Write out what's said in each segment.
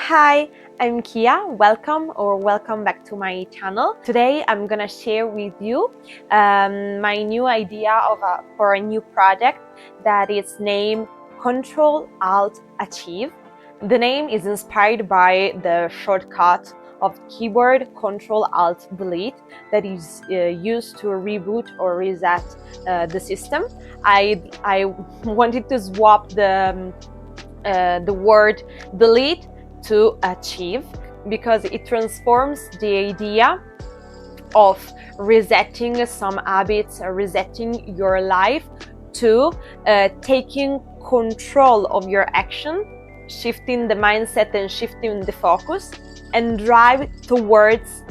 Hi, I'm Kia. Welcome back to my channel. Today I'm gonna share with you my new idea for a new project that is named CTRL ALT ACHIEVE. The name is inspired by the shortcut of keyboard CTRL ALT delete that is used to reboot or reset the system. I wanted to swap the word delete to achieve because it transforms the idea of resetting some habits, resetting your life to taking control of your action, shifting the mindset and shifting the focus, and drive towards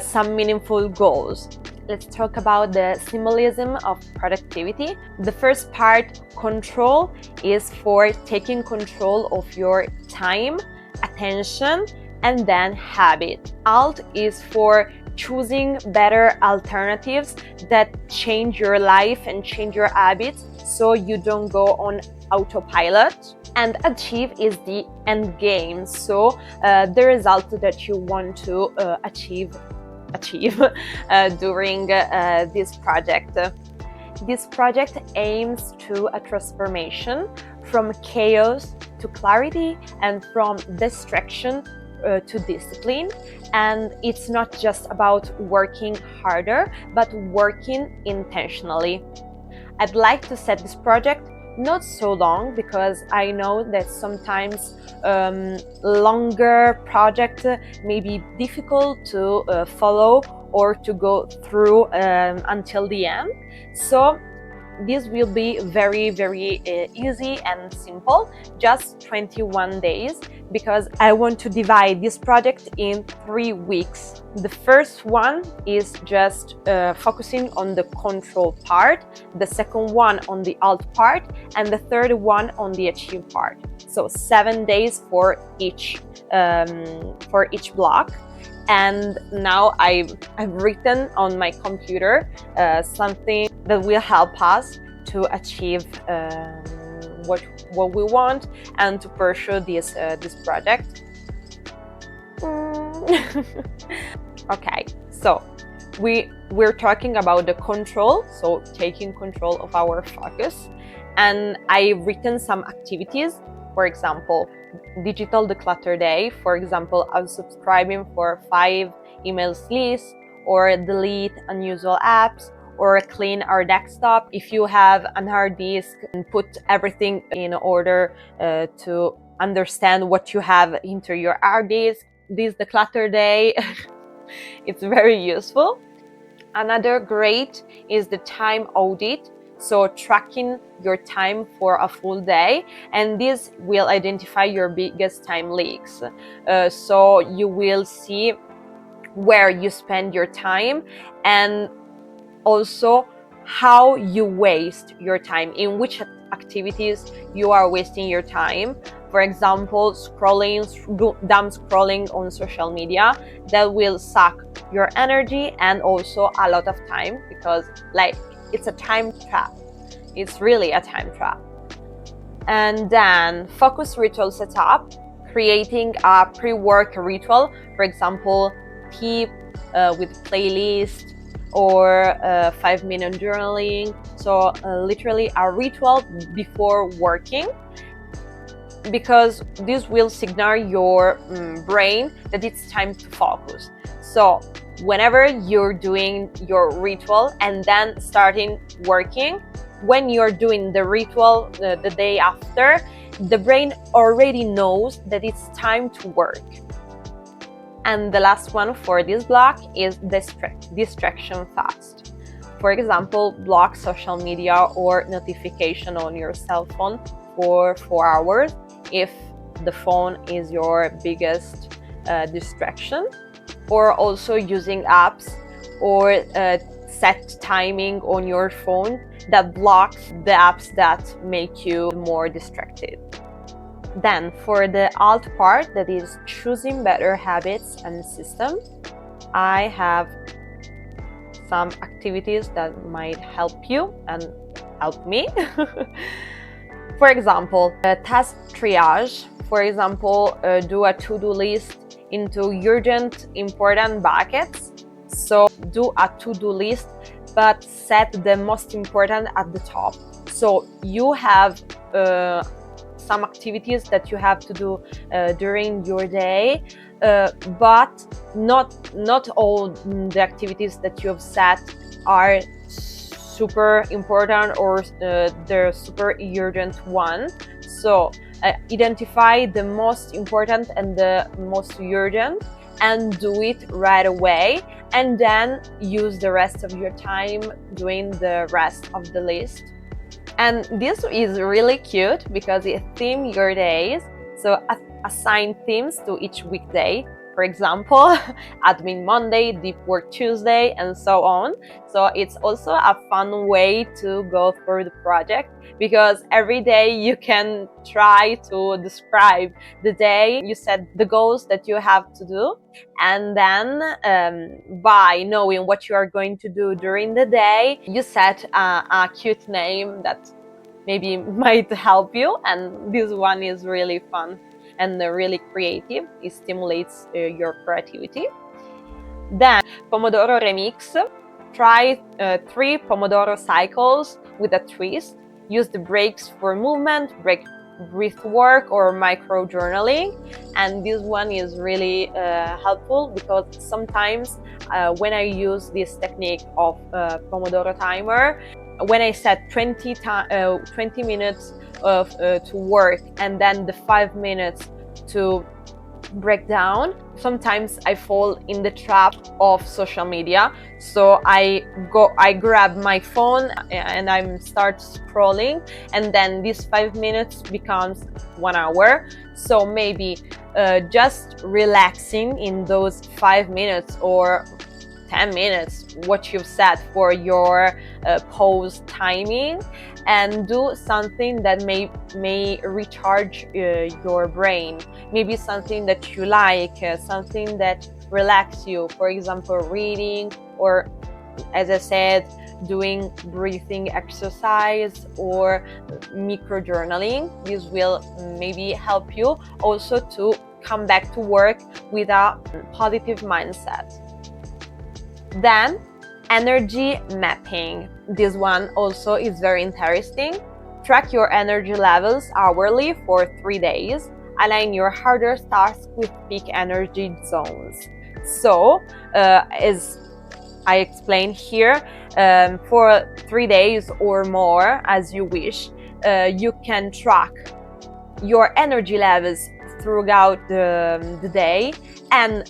some meaningful goals. Let's talk about the symbolism of productivity. The first part, control, is for taking control of your time, attention, and then habit. Alt is for choosing better alternatives that change your life and change your habits so you don't go on autopilot. And achieve is the end game, so the result that you want to achieve during this project. This project aims to a transformation from chaos to clarity and from distraction to discipline. And it's not just about working harder, but working intentionally. I'd like to set this project not so long because I know that sometimes longer projects may be difficult to follow or to go through until the end. So this will be very easy and simple, just 21 days, because I want to divide this project in 3 weeks. The first one is just focusing on the control part, the second one on the alt part, and the third one on the achieve part. So 7 days for each block. And now I've written on my computer something that will help us to achieve what we want and to pursue this project. Okay, so we're talking about the control, so taking control of our focus, and I've written some activities. For example, digital declutter day. For example, unsubscribing for 5 emails lists, or delete unusual apps, or clean our desktop. If you have an hard disk, put everything in order to understand what you have into your hard disk. This declutter day, it's very useful. Another great is the time audit. So tracking your time for a full day, and this will identify your biggest time leaks. So you will see where you spend your time and also how you waste your time, in which activities you are wasting your time. For example, dumb scrolling on social media, that will suck your energy and also a lot of time, because it's a time trap. It's really a time trap. And then focus ritual setup, creating a pre-work ritual, for example, tea with playlist, or 5-minute journaling. So literally a ritual before working, because this will signal your brain that it's time to focus. So whenever you're doing your ritual and then starting working, when you're doing the ritual the day after, the brain already knows that it's time to work. And the last one for this block is distraction fast. For example, block social media or notification on your cell phone for 4 hours if the phone is your biggest distraction, or also using apps or set timing on your phone that blocks the apps that make you more distracted. Then for the alt part, that is choosing better habits and systems, I have some activities that might help you and help me. For example, task triage. For example, do a to-do list into urgent, important buckets. So do a to-do list, but set the most important at the top. So you have some activities that you have to do during your day, but not all the activities that you have set are super important or the super urgent one. So identify the most important and the most urgent and do it right away, and then use the rest of your time doing the rest of the list. And this is really cute because it themes your days. So assign themes to each weekday. For example, Admin Monday, Deep Work Tuesday, and so on. So it's also a fun way to go through the project, because every day you can try to describe the day. You set the goals that you have to do, and then by knowing what you are going to do during the day, you set a cute name that maybe might help you, and this one is really fun and really creative. It stimulates your creativity. Then Pomodoro Remix. Try 3 Pomodoro cycles with a twist. Use the breaks for movement, breath work, or micro journaling. And this one is really helpful, because sometimes when I use this technique of Pomodoro timer, when I set 20 minutes to work and then the 5 minutes to break down, sometimes I fall in the trap of social media. So I grab my phone and I start scrolling, and then this 5 minutes becomes 1 hour. So maybe just relaxing in those 5 minutes or 10 minutes, what you've set for your pause timing, and do something that may recharge your brain. Maybe something that you like, something that relaxes you. For example, reading, or as I said, doing breathing exercise or micro journaling. This will maybe help you also to come back to work with a positive mindset. Then energy mapping. This one also is very interesting. Track your energy levels hourly for 3 days. Align your hardest tasks with peak energy zones. So, as I explained here, for 3 days or more, as you wish, you can track your energy levels throughout the day, and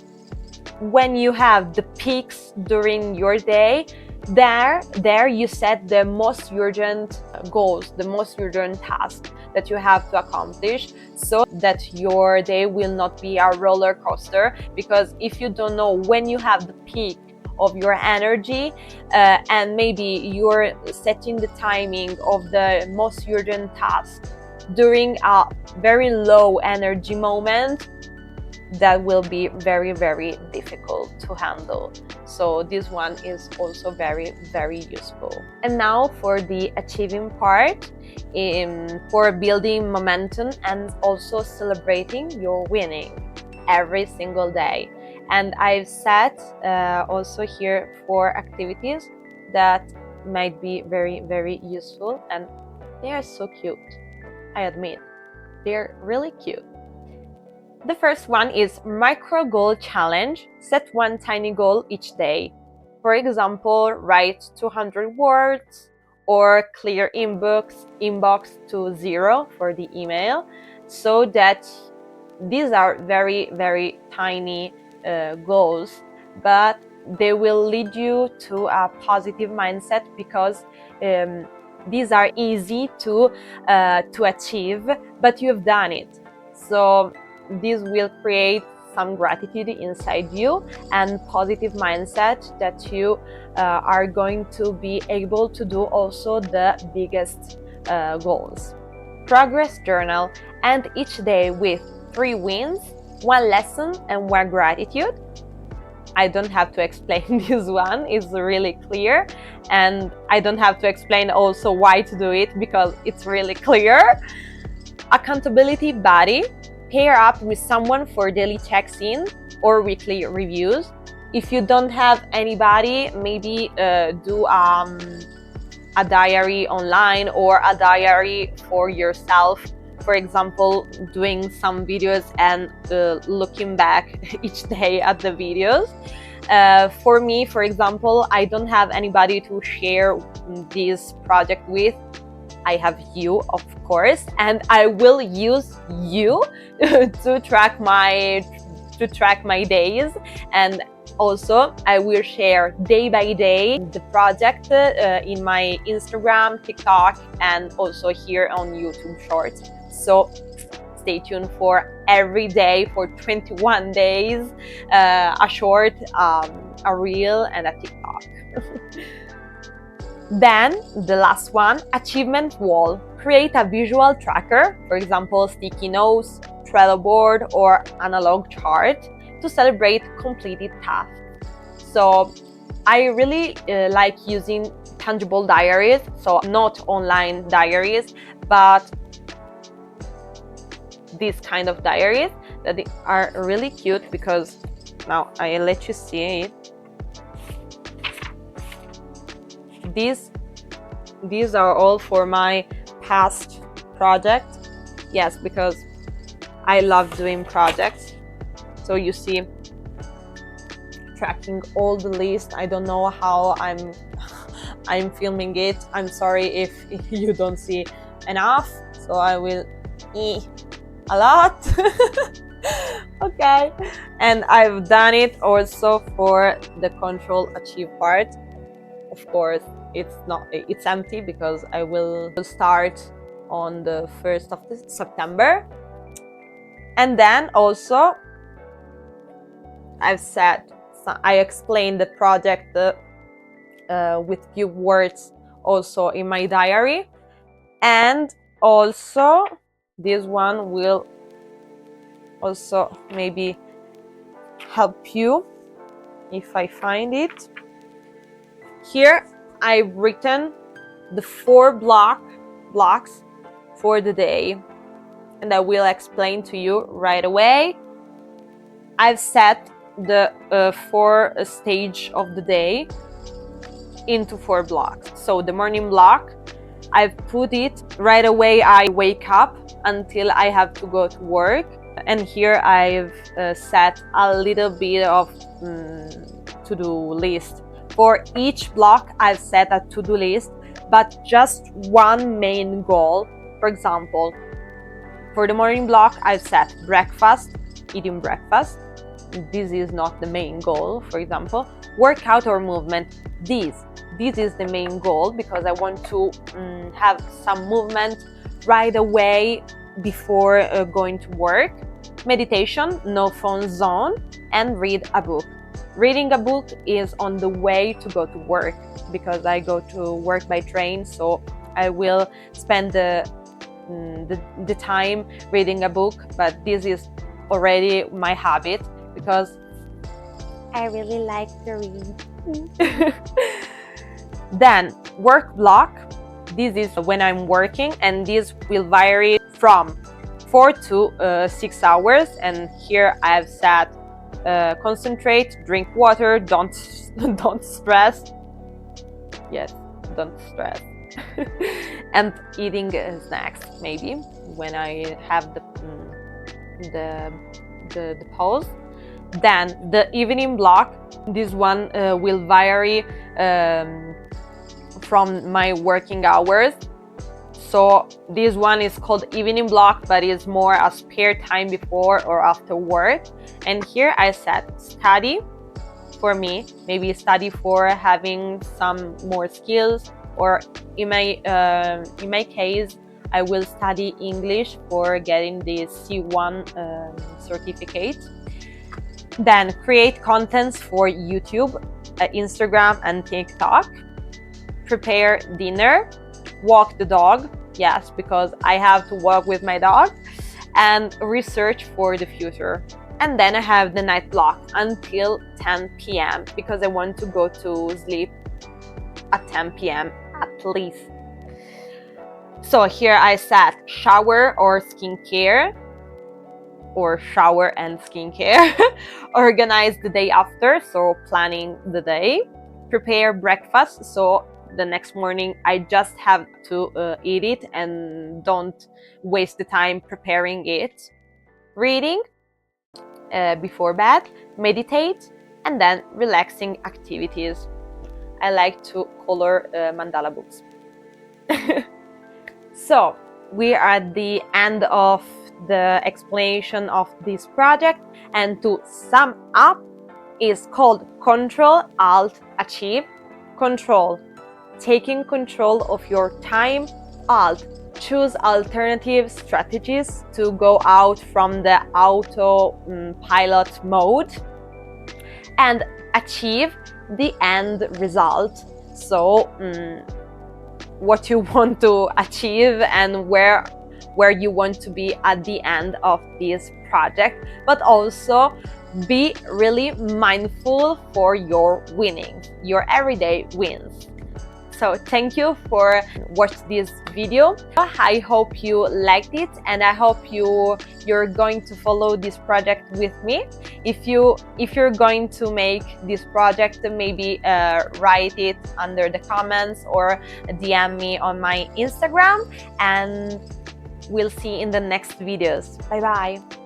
when you have the peaks during your day, there you set the most urgent goals, the most urgent tasks that you have to accomplish, so that your day will not be a roller coaster. Because if you don't know when you have the peak of your energy, and maybe you're setting the timing of the most urgent task during a very low energy moment, that will be very, very difficult to handle. So this one is also very, very useful. And now for the achieving part, for building momentum and also celebrating your winning every single day. And I've set also here 4 activities that might be very, very useful, and they are so cute. I admit, they're really cute. The first one is micro goal challenge. Set 1 tiny goal each day. For example, write 200 words, or clear inbox to 0 for the email. So that these are very, very tiny goals, but they will lead you to a positive mindset, because these are easy to achieve, but you've done it. So this will create some gratitude inside you and positive mindset, that you are going to be able to do also the biggest goals. Progress journal. End each day with 3 wins, 1 lesson, and 1 gratitude. I don't have to explain this one, it's really clear, and I don't have to explain also why to do it because it's really clear. Accountability buddy, pair up with someone for daily checks-in or weekly reviews. If you don't have anybody, maybe do a diary online or a diary for yourself. For example, doing some videos and looking back each day at the videos. For me, for example, I don't have anybody to share this project with. I have you, of course, and I will use you to track my days, and also I will share day by day the project in my Instagram, TikTok, and also here on YouTube Shorts. So stay tuned for every day for 21 days, a short, a reel, and a TikTok. Then the last one, achievement wall. Create a visual tracker, for example, sticky notes, Trello board, or analog chart to celebrate completed tasks. So I really like using tangible diaries, so not online diaries, but these kind of diaries that are really cute, because now I let you see it. These are all for my past projects. Yes, because I love doing projects. So you see, tracking all the list. I don't know how I'm filming it. I'm sorry if you don't see enough. So I will a lot. Okay, and I've done it also for the control achieve part. Of course, it's empty because I will start on the 1st of September. And then also I explained the project with few words also in my diary. And also this one will also maybe help you if I find it. Here I've written the 4 blocks for the day, and I will explain to you right away. I've set the 4 stage of the day into 4 blocks. So the morning block, I've put it right away. I wake up until I have to go to work, and here I've set a little bit of to-do list. For each block, I've set a to-do list, but just one main goal. For example, for the morning block, I've set breakfast, eating breakfast. This is not the main goal. For example, workout or movement. This is the main goal because I want to have some movement right away before going to work. Meditation, no phone zone, and read a book. Reading a book is on the way to go to work because I go to work by train, so I will spend the time reading a book, but this is already my habit because I really like to read. Then work block, this is when I'm working, and this will vary from 4 to 6 hours, and here I've set concentrate, drink water, don't stress. Yes, don't stress. And eating snacks maybe when I have the pause. Then the evening block, this one will vary from my working hours. So this one is called evening block, but it's more a spare time before or after work. And here I set study for me, maybe study for having some more skills, or in my case, I will study English for getting the C1 certificate. Then create contents for YouTube, Instagram, and TikTok. Prepare dinner. Walk the dog, yes, because I have to walk with my dog, and research for the future. And then I have the night block until 10 p.m. because I want to go to sleep at 10 p.m. at least. So here I set shower or skincare, or shower and skincare, organize the day after, so planning the day, prepare breakfast, so the next morning I just have to eat it and don't waste the time preparing it, reading before bed, meditate, and then relaxing activities. I like to color mandala books. So we are at the end of the explanation of this project, and to sum up, is called CTRL ALT ACHIEVE. Control, taking control of your time. Alt, choose alternative strategies to go out from the autopilot mode. And achieve, the end result. So what you want to achieve and where you want to be at the end of this project, but also be really mindful for your winning, your everyday wins. So thank you for watching this video. I hope you liked it, and I hope you're going to follow this project with me. If you're going to make this project, maybe write it under the comments or DM me on my Instagram, and we'll see in the next videos. Bye bye.